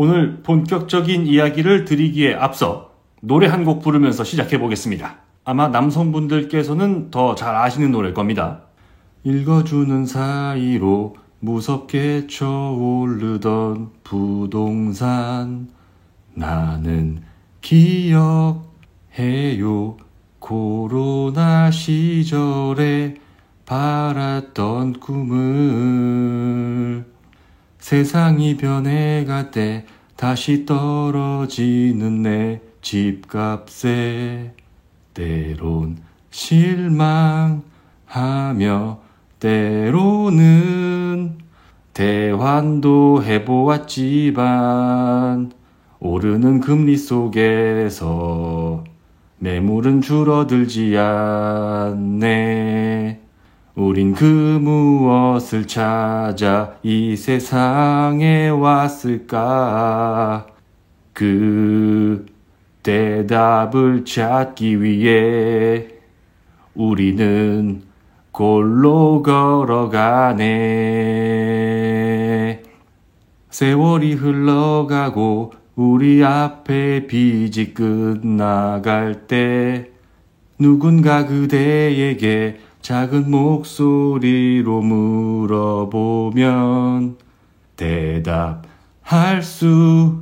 오늘 본격적인 이야기를 드리기에 앞서 노래 한 곡 부르면서 시작해 보겠습니다. 아마 남성분들께서는 더 잘 아시는 노래일 겁니다. 읽어주는 사이로 무섭게 쳐오르던 부동산 나는 기억해요. 코로나 시절에 바랐던 꿈을 세상이 변해가대 다시 떨어지는 내 집값에 때론 실망하며 때로는 대환도 해보았지만 오르는 금리 속에서 매물은 줄어들지 않네. 우린 그 무엇을 찾아 이 세상에 왔을까? 그 대답을 찾기 위해 우리는 골로 걸어가네. 세월이 흘러가고 우리 앞에 빚이 끝나갈 때 누군가 그대에게 작은 목소리로 물어보면 대답할 수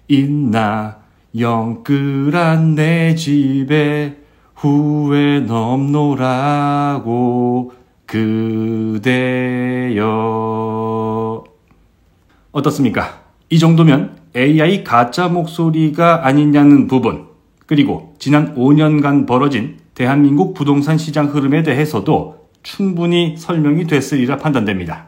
있나? 영끌한 내 집에 후회는 없노라고 그대여. 어떻습니까? 이 정도면 AI 가짜 목소리가 아니냐는 부분, 그리고 지난 5년간 벌어진 대한민국 부동산 시장 흐름에 대해서도 충분히 설명이 됐으리라 판단됩니다.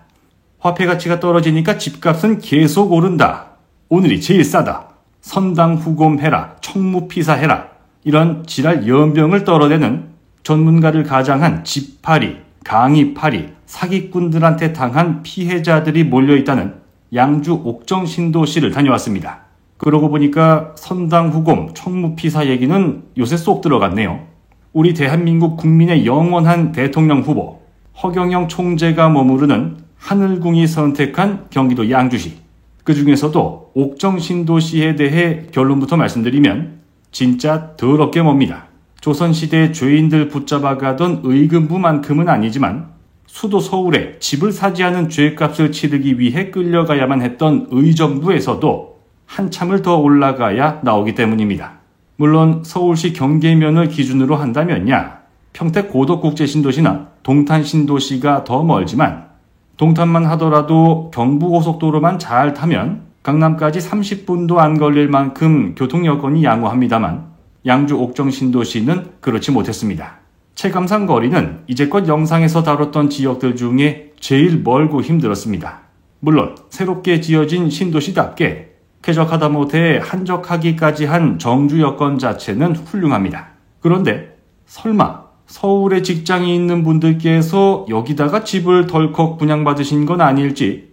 화폐 가치가 떨어지니까 집값은 계속 오른다. 오늘이 제일 싸다. 선당후검해라. 청무피사해라. 이런 지랄 연병을 떨어내는 전문가를 가장한 집팔이, 강의팔이, 사기꾼들한테 당한 피해자들이 몰려있다는 양주 옥정신도시를 다녀왔습니다. 그러고 보니까 선당후검, 청무피사 얘기는 요새 쏙 들어갔네요. 우리 대한민국 국민의 영원한 대통령 후보 허경영 총재가 머무르는 하늘궁이 선택한 경기도 양주시. 그 중에서도 옥정신도시에 대해 결론부터 말씀드리면 진짜 더럽게 멉니다. 조선시대 죄인들 붙잡아가던 의금부만큼은 아니지만 수도 서울에 집을 사지 않은 죄값을 치르기 위해 끌려가야만 했던 의정부에서도 한참을 더 올라가야 나오기 때문입니다. 물론 서울시 경계면을 기준으로 한다면야 평택 고덕국제신도시나 동탄신도시가 더 멀지만 동탄만 하더라도 경부고속도로만 잘 타면 강남까지 30분도 안 걸릴 만큼 교통 여건이 양호합니다만 양주 옥정신도시는 그렇지 못했습니다. 체감상 거리는 이제껏 영상에서 다뤘던 지역들 중에 제일 멀고 힘들었습니다. 물론 새롭게 지어진 신도시답게 쾌적하다 못해 한적하기까지 한 정주 여건 자체는 훌륭합니다. 그런데 설마 서울에 직장이 있는 분들께서 여기다가 집을 덜컥 분양받으신 건 아닐지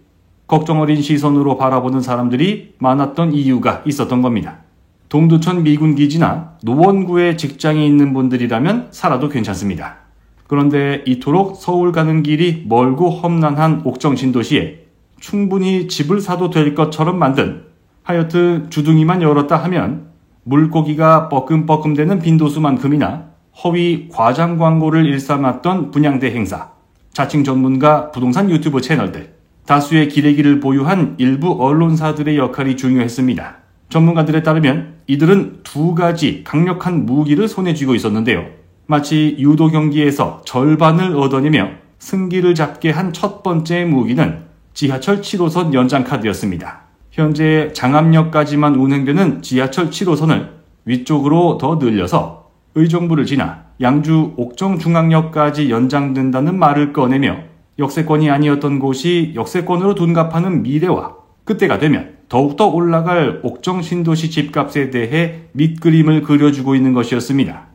걱정 어린 시선으로 바라보는 사람들이 많았던 이유가 있었던 겁니다. 동두천 미군기지나 노원구에 직장이 있는 분들이라면 살아도 괜찮습니다. 그런데 이토록 서울 가는 길이 멀고 험난한 옥정신도시에 충분히 집을 사도 될 것처럼 만든, 하여튼 주둥이만 열었다 하면 물고기가 뻐끔뻐끔대는 빈도수만큼이나 허위 과장 광고를 일삼았던 분양대 행사, 자칭 전문가 부동산 유튜브 채널들, 다수의 기레기를 보유한 일부 언론사들의 역할이 중요했습니다. 전문가들에 따르면 이들은 두 가지 강력한 무기를 손에 쥐고 있었는데요. 마치 유도 경기에서 절반을 얻어내며 승기를 잡게 한 첫 번째 무기는 지하철 7호선 연장카드였습니다. 현재 장암역까지만 운행되는 지하철 7호선을 위쪽으로 더 늘려서 의정부를 지나 양주 옥정중앙역까지 연장된다는 말을 꺼내며 역세권이 아니었던 곳이 역세권으로 둔갑하는 미래와 그때가 되면 더욱더 올라갈 옥정신도시 집값에 대해 밑그림을 그려주고 있는 것이었습니다.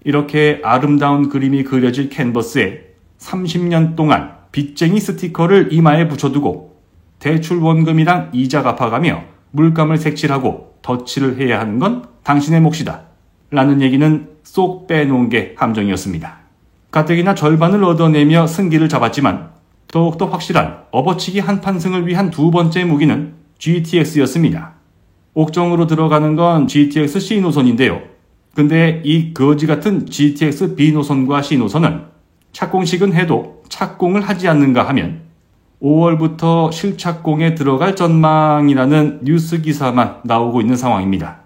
이렇게 아름다운 그림이 그려질 캔버스에 30년 동안 빚쟁이 스티커를 이마에 붙여두고 대출 원금이랑 이자 갚아가며 물감을 색칠하고 덧칠을 해야 하는 건 당신의 몫이다 라는 얘기는 쏙 빼놓은 게 함정이었습니다. 가뜩이나 절반을 얻어내며 승기를 잡았지만 더욱더 확실한 업어치기 한판승을 위한 두 번째 무기는 GTX였습니다. 옥정으로 들어가는 건 GTX C 노선인데요. 근데 이 거지 같은 GTX B 노선과 C 노선은 착공식은 해도 착공을 하지 않는가 하면 5월부터 실착공에 들어갈 전망이라는 뉴스 기사만 나오고 있는 상황입니다.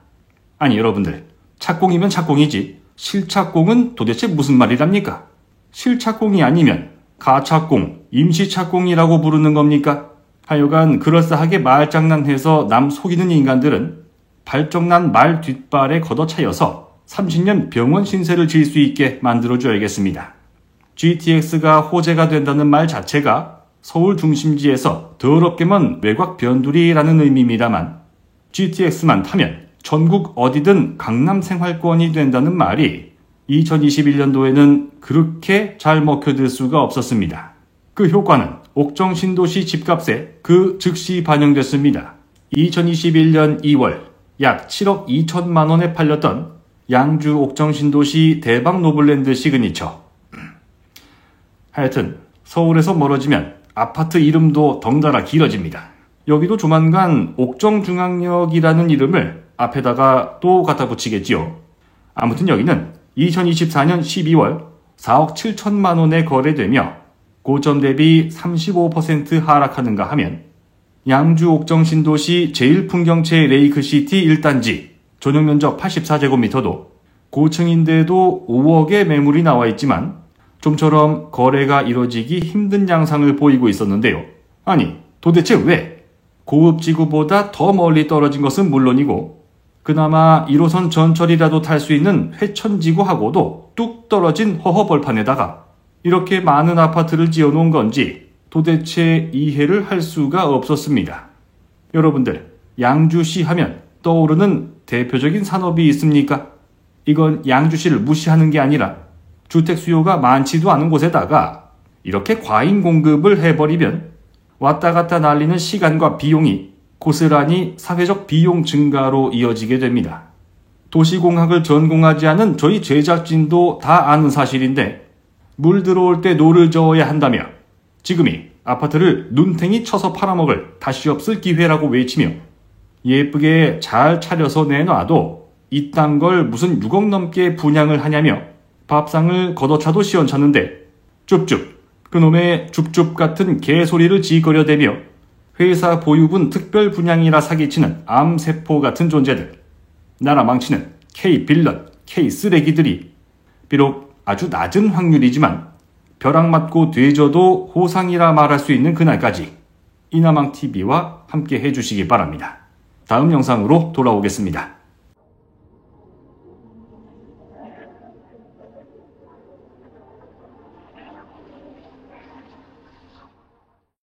아니 여러분들, 착공이면 착공이지 실착공은 도대체 무슨 말이랍니까? 실착공이 아니면 가착공, 임시착공이라고 부르는 겁니까? 하여간 그럴싸하게 말장난해서 남 속이는 인간들은 발정난 말 뒷발에 걷어차여서 30년 병원 신세를 질 수 있게 만들어줘야겠습니다. GTX가 호재가 된다는 말 자체가 서울 중심지에서 더럽게만 외곽 변두리라는 의미입니다만 GTX만 타면 전국 어디든 강남 생활권이 된다는 말이 2021년도에는 그렇게 잘 먹혀들 수가 없었습니다. 그 효과는 옥정 신도시 집값에 그 즉시 반영됐습니다. 2021년 2월 약 7억 2천만 원에 팔렸던 양주 옥정 신도시 대박 노블랜드 시그니처. 하여튼 서울에서 멀어지면 아파트 이름도 덩달아 길어집니다. 여기도 조만간 옥정중앙역이라는 이름을 앞에다가 또 갖다 붙이겠지요. 아무튼 여기는 2024년 12월 4억 7천만 원에 거래되며 고점 대비 35% 하락하는가 하면 양주 옥정 신도시 제1풍경채 레이크시티 1단지 전용면적 84제곱미터도 고층인데도 5억의 매물이 나와 있지만 좀처럼 거래가 이뤄지기 힘든 양상을 보이고 있었는데요. 아니 도대체 왜? 고급지구보다 더 멀리 떨어진 것은 물론이고 그나마 1호선 전철이라도 탈 수 있는 회천지구하고도 뚝 떨어진 허허벌판에다가 이렇게 많은 아파트를 지어놓은 건지 도대체 이해를 할 수가 없었습니다. 여러분들, 양주시 하면 떠오르는 대표적인 산업이 있습니까? 이건 양주시를 무시하는 게 아니라 주택 수요가 많지도 않은 곳에다가 이렇게 과잉 공급을 해버리면 왔다 갔다 날리는 시간과 비용이 고스란히 사회적 비용 증가로 이어지게 됩니다. 도시공학을 전공하지 않은 저희 제작진도 다 아는 사실인데 물 들어올 때 노를 저어야 한다며 지금이 아파트를 눈탱이 쳐서 팔아먹을 다시 없을 기회라고 외치며 예쁘게 잘 차려서 내놔도 이딴 걸 무슨 6억 넘게 분양을 하냐며 밥상을 걷어차도 시원찮은데 줍줍 그놈의 줍줍 같은 개소리를 지거려대며 회사 보유분 특별 분양이라 사기치는 암세포 같은 존재들, 나라 망치는 K빌런, K쓰레기들이 비록 아주 낮은 확률이지만 벼락 맞고 되져도 호상이라 말할 수 있는 그날까지 이나망TV와 함께 해주시기 바랍니다. 다음 영상으로 돌아오겠습니다.